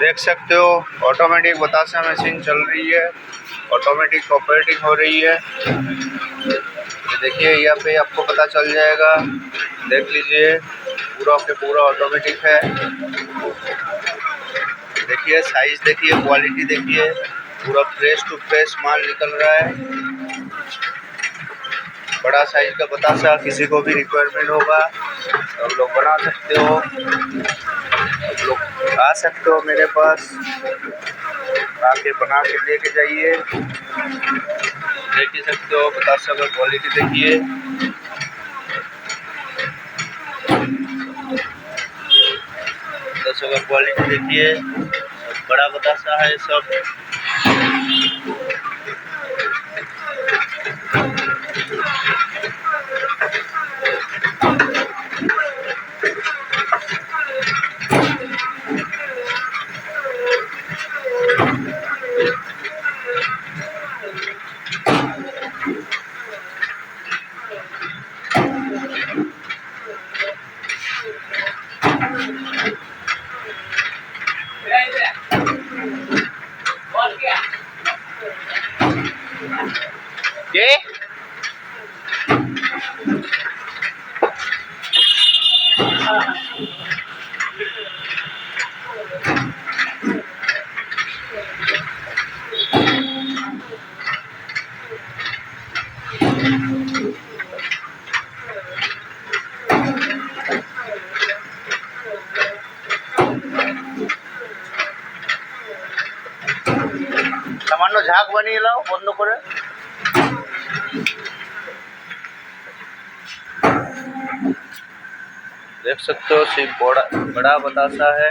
देख सकते हो ऑटोमेटिक बतासा मशीन चल रही है, ऑटोमेटिक ऑपरेटिंग हो रही है। देखिए यहाँ पे आपको पता चल जाएगा, देख लीजिए पूरा के पूरा ऑटोमेटिक है। देखिए साइज देखिए, क्वालिटी देखिए, पूरा फ्रेश टू फ्रेश माल निकल रहा है। बड़ा साइज का बतासा किसी को भी रिक्वायरमेंट होगा तो आप लोग बना सकते हो, आप लोग आ सकते हो मेरे पास, आके बना के लेके जाइए। देख ही सकते हो बतासा का क्वालिटी देखिए, बतासा का क्वालिटी देखिए, बड़ा बतासा है सब। ये सामान्य झाग बनिए लाओ बंद करे। देख सकते हो सिर्फ बड़ा बतासा है।